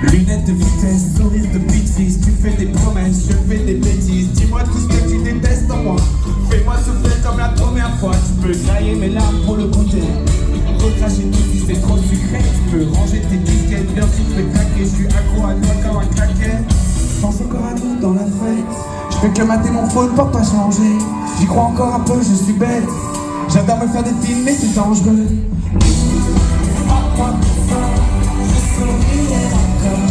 Lunettes de vitesse, sourire de petite fille. Tu fais des promesses, je fais des bêtises. Dis-moi tout ce que tu détestes en moi. Fais-moi souffrir comme la première fois. Tu peux grailler mes larmes pour le goûter. Recracher tout si c'est trop sucré. Tu peux ranger tes disquettes, bien sûr je vais craquer. Je suis accro à toi comme un craquet. Je pense encore à nous dans la fête. Je fais que mater mon phone pour pas changer. J'y crois encore un peu, je suis bête. J'adore me faire des films mais c'est dangereux. Je sourirais encore,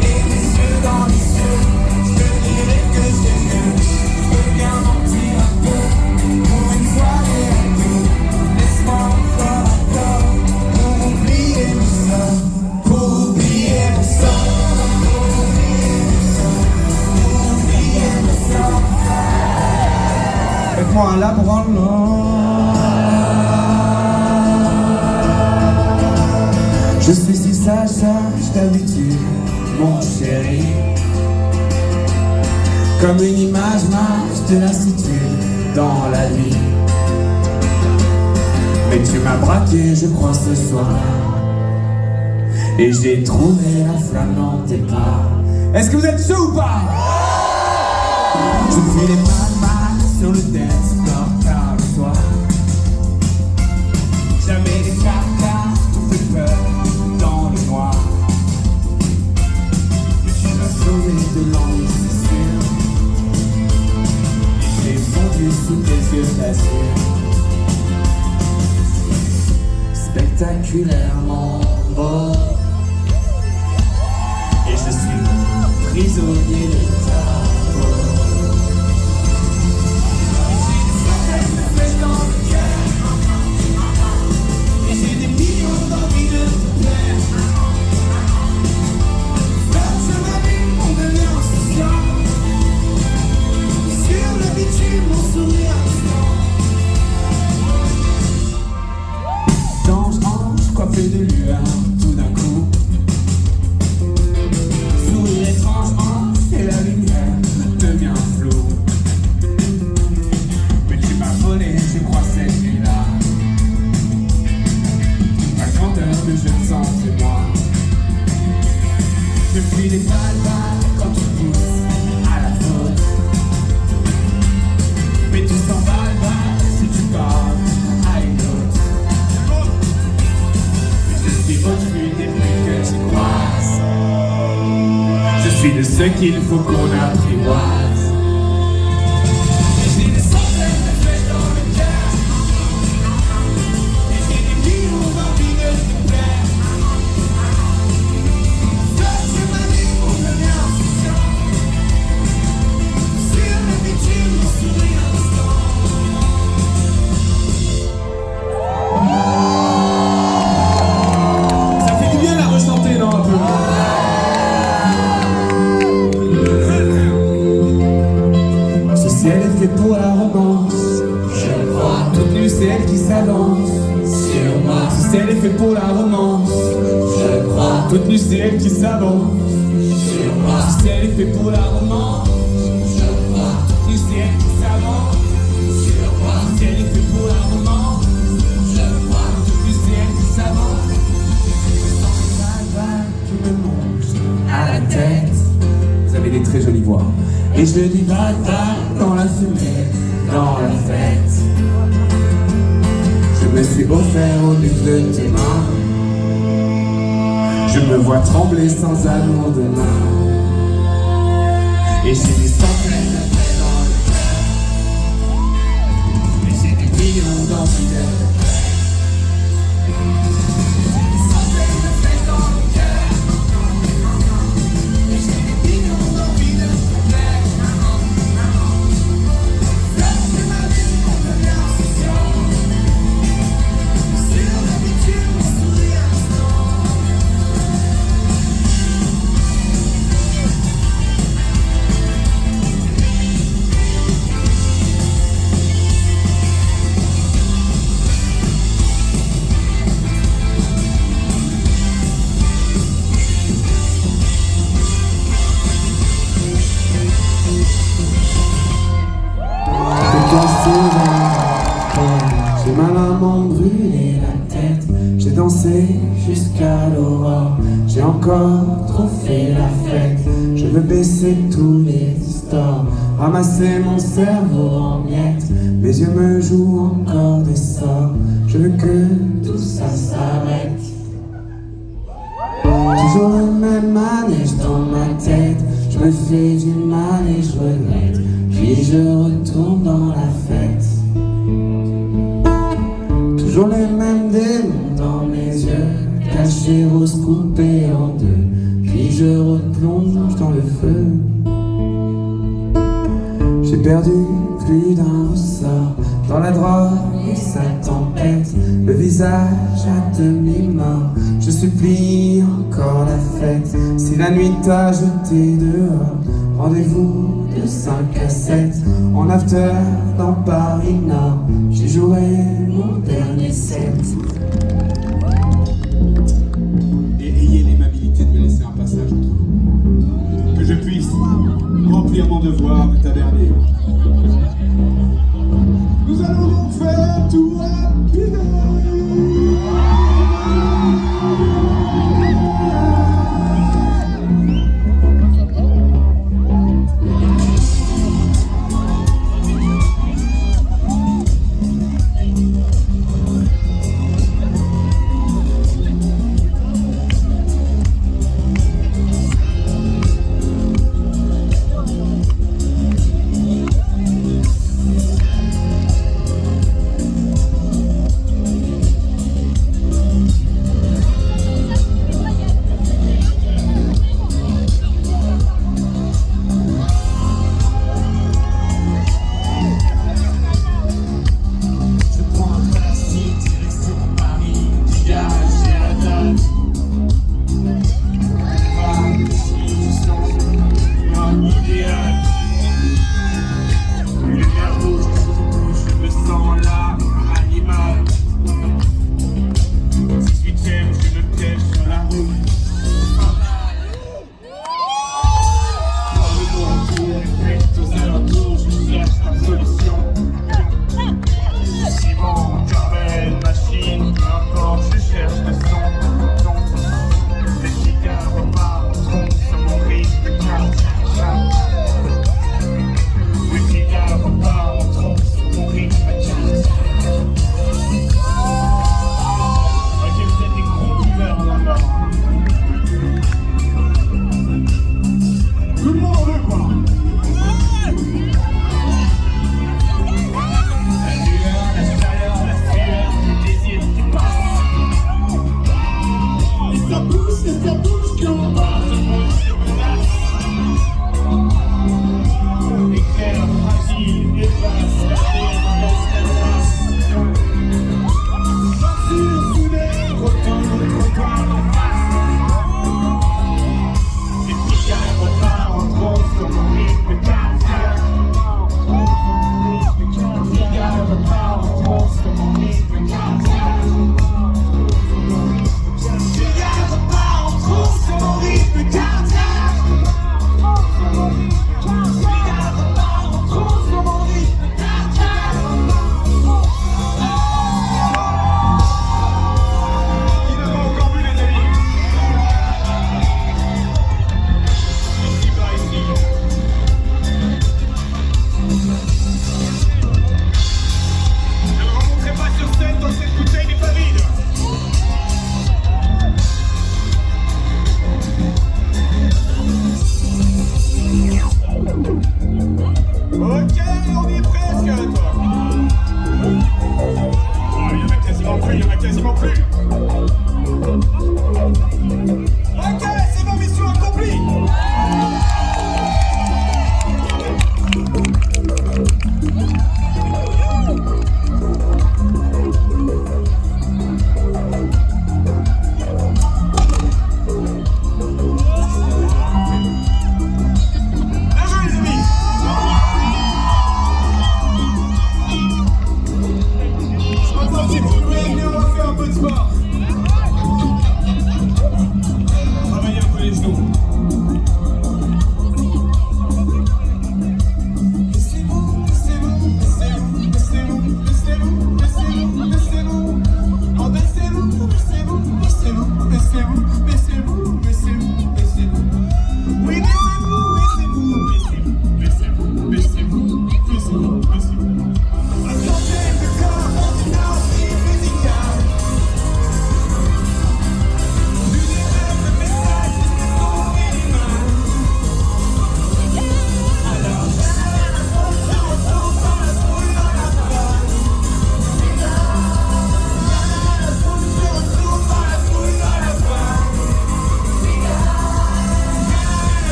et les yeux dans les yeux. Je te dirais que c'est mieux. Je veux bien mentir un peu, pour une soirée à deux. Laisse-moi encore, pour oublier mon sort. Pour oublier mon sort. Pour oublier mon sort. Pour oublier mon sort. Faites-moi un labranlement. Je suis si sage, je t'habitue, mon chéri. Comme une image marche de la situe dans la vie. Mais tu m'as braqué, je crois, ce soir. Et j'ai trouvé la flamme dans tes pas. Est-ce que vous êtes chaud ou pas? Je fais les mal sur le dance floor tard le soir. Jamais les carcas, tout fait peur. De l'ennui, c'est sûr. J'ai fondu sous tes yeux d'azur. Spectaculairement beau. Et je suis prisonnier de ta peau. Et j'ai des centaines de flèches dans le cœur. Et j'ai des millions d'envies de te plaire. Mon sourire d'ange, ange, coiffé de lueur, tout d'un coup. Sourire étrange, et la lumière devient floue. Mais tu m'as volé, je crois, cette nuit-là. Ma grandeur de jeune sang, c'est moi. Je fuis les balles quand tu pousses à la faute. Mais tu s'en vas si tu parles à une autre. Je suis retenu des plus que tu croises. Je suis de ceux qu'il faut qu'on apprivoise. Et j'ai des centaines de flèches dans le cœur. Et j'ai des millions d'envies de te plaire. Seul je m'anime pour devenir insouciant. Sur le bitume, mon sourire. Ça fait du bien la rechanter, non, un peu. Ce ciel est fait pour la romance. Je crois. Toute nue, c'est elle qui s'avance sur moi. Ce ciel est fait pour la romance. Je crois. Toute nue, c'est elle qui s'avance sur moi. Ce ciel est fait pour la romance. Je crois. Toute nue, c'est elle qui s'avance sur moi. Ce ciel est fait pour la romance. Je crois. Toute nue, c'est elle qui s'avance. Je sens les vagues qui me montent à la tête. Vous avez des très jolies voix. Et je dis va dans la fumée, dans la fête. Je me suis offert au but de tes mains. Je me vois trembler sans amour de main. Et j'ai des centaines de flèches dans le cœur. Et j'ai des millions d'envies de te plaire. J'ai des centaines de flèches dans le cœur. Et j'ai des millions d'envies de te plaire. C'est ma vie pour devenir insouciant. Sur le bitume, mon sourire instant. J'ai mal à m'en brûler la tête. J'ai dansé jusqu'à l'aurore. J'ai encore trop fait veux baisser tous les stores, ramasser mon cerveau en miettes. Mes yeux me jouent encore des sorts, je veux que tout ça s'arrête. Toujours le même manège dans ma tête, je me fais du mal et je regrette, puis je retourne dans la fête. Toujours les mêmes démons dans mes yeux, cachés, roses coupés en deux, puis je replonge dans le feu. J'ai perdu plus d'un ressort dans la drogue et sa tempête, le visage à demi-mort. Je supplie encore la fête. Si la nuit t'a jeté dehors, rendez-vous de 5 à 7 en after dans Paris Nord. J'ai joué mon dernier set. Et ayez l'aimabilité de me laisser un passage entre vous, que je puisse remplir mon devoir de tavernier. Nous allons donc faire tout rapidement.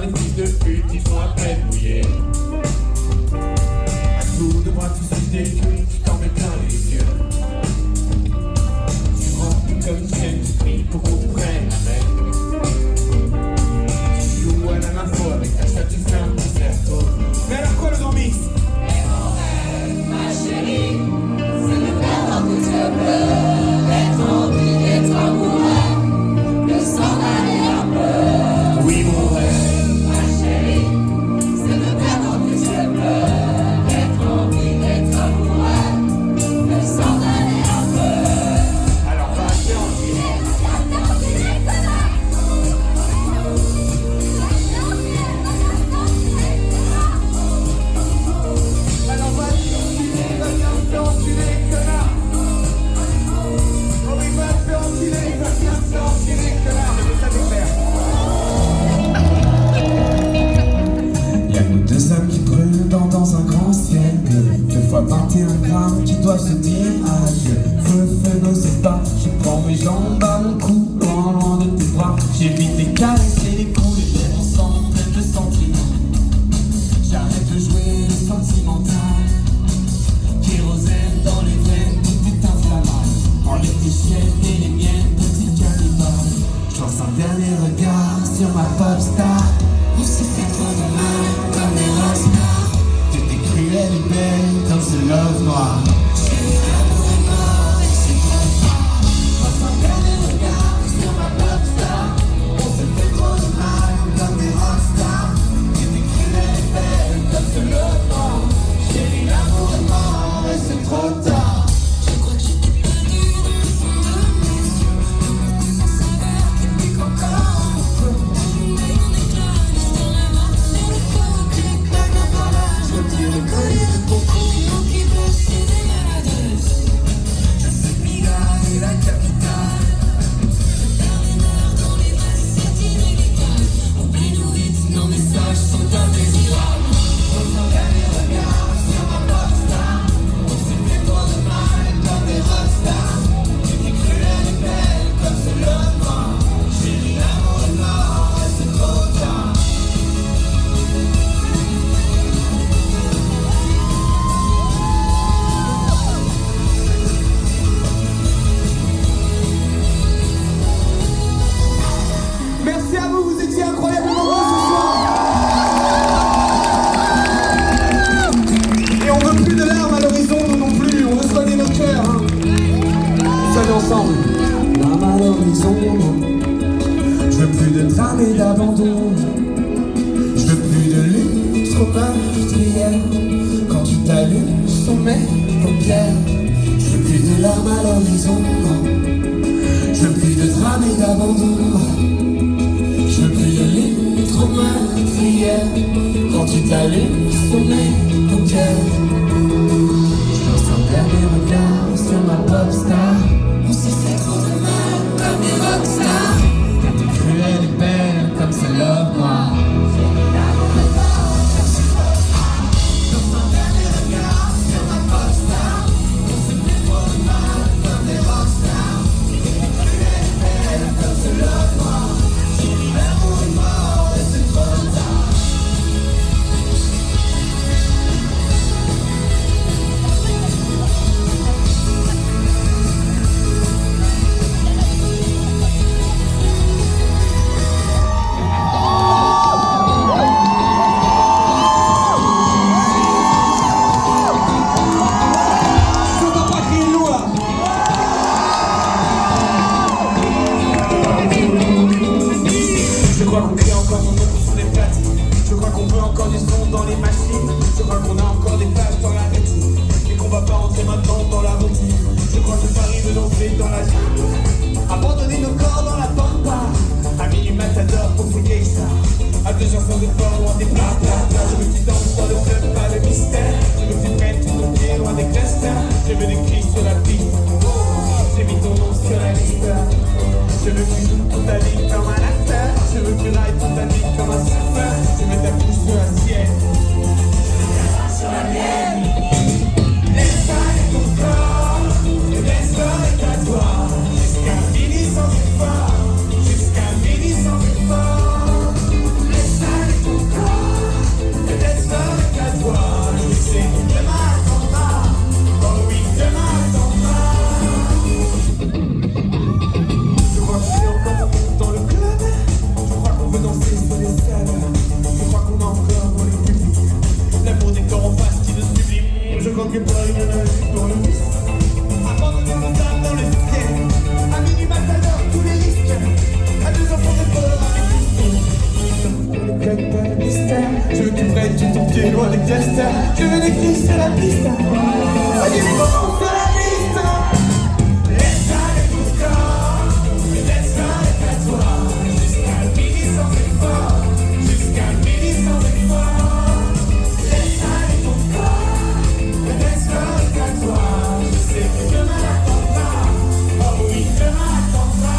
les fils de pute qui font à peine mouiller. À tour de bras, tu suis des culs, tu t'en mets plein les yeux. Tu remplis comme une chaîne, tu pries pour qu'on te prenne la main. Tu joues à la main fort avec ta chatte, tu fais un concerto. Mais alors quoi le grand mix? Et mon rêve, ma chérie, c'est de perdre que tu peux, d'être en vie, d'être amoureux, de s'en aller un peu. Oui mon rêve, Ma chérie, c'est de perdre que tu peux, d'être en vie, d'être amoureux, de s'en aller un peu. alors va t'enfiler. Alors va t'enfiler, connard. Oh oui, va t'enfiler, connard. Je veux ça défaire. Y'a nous deux hommes qui brûlent dans un grand ciel bleu. 2 fois 21 grammes qui doivent se dire adieu. Feu, n'osez pas, je prends mes jambes à mon cou, loin de tes bras. J'évite les caresses et les coups, les lèvres ensemble pleines de sentiments. J'arrête de jouer le sentimental. Kérosène dans les veines, tout est inflammable. Enlève tes chaînes et les miennes, petit cannibale. Je lance un dernier regard sur ma pop star. On s'est fait trop de mal, comme des rockstars. T'étais cruelle et belle comme ce love noir. Chérie, l'amour est mort et c'est trop tard. On s'en perd des regards sur ma pop star. On se fait trop de mal comme des rockstars. T'étais cruelle et belle comme ce love noir. Chérie, l'amour est mort et c'est trop tard. Je crois que je t'ai perdu dans le fond de mes yeux. Le monde est sans saveur qui pique encore un peu. La journée en éclat, l'histoire est morte sur le feu. Que les claques d'un parlage, retire le collier de ton cou. Sinon qui veut, c'est des maladresses. Je sais Pigalle et la capitale. Je perds les nerfs dans l'ivresse, c'est inévitable. Oublie nos hits, nos messages sont indésirables. On s'en perd les regards sur ma pop star. On s'est fait trop de mal comme des rockstars. T'étais cruelle et belle comme ce love noir. Chérie, l'amour est mort et c'est trop tard. Merci à vous, vous étiez incroyablement beaux ce soir. Et on veut plus de larmes à l'horizon, nous non plus, on veut soigner nos cœurs. Hein. Soyez ensemble. Larmes à l'horizon. Je veux plus de drame et d'abandon. Je veux plus de lutte trop meurtrière. Quand tu t'allumes sur mes paupières. Je veux plus de larmes à l'horizon. Je veux plus de drame et d'abandon. Je veux plus de lutte trop meurtrière. Quand tu t'allumes sur mes paupières. Je lance un dernier regard sur ma pop star. On s'est fait trop de mal, comme des rockstars. T'étais cruelle et belle comme ce love noir. sur les scènes. Je crois qu'on a encore dans les publics l'amour des corps en face qui nous sublime. Je crois que pas une analogie pour le vice. Abandonner nos âmes dans les ciels. À minuit matador, tous les risques. À 2 enfants de peur avec le cœur, pas le mystère. Je veux que tu prennes tout ton pied loin des clusters. Je veux des cris sur la piste. Voyez les moments sur la liste. Laisse aller ton corps, laisse aller à toi. Jusqu'à midi sans effort, jusqu'à midi sans effort. Laisse aller ton corps, laisse aller à toi. Je sais que demain attendra, oh oui, demain attendra.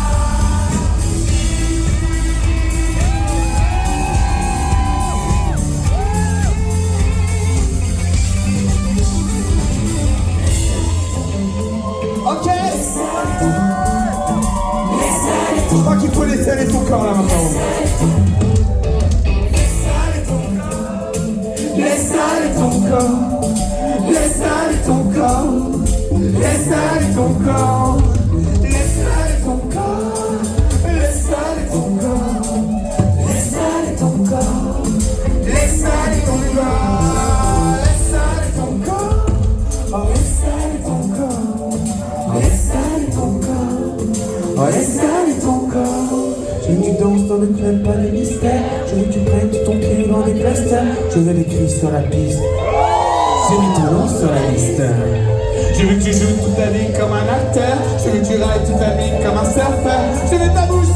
Ok. Je crois qu'il faut laisser aller ton corps là maintenant. Laisse aller ton corps. Laisse aller ton corps. Laisse aller ton corps. Laisse aller ton corps. Laisse aller ton corps. Laisse aller ton corps. Laisse aller ton corps. Laisse aller ton corps. Oh, laisse aller ton corps. Laisse aller ton corps. Oh, laisse aller ton corps. Je veux que tu danses dans le club, pas de mystère. Je veux que tu prennes tout ton pied dans les clusters. Je veux les cris sur la piste. J'ai mis ton nom sur la liste. Je veux que tu joues toute ta vie comme un acteur. Je veux que tu rides toute ta vie comme un surfeur. Je veux ta bouche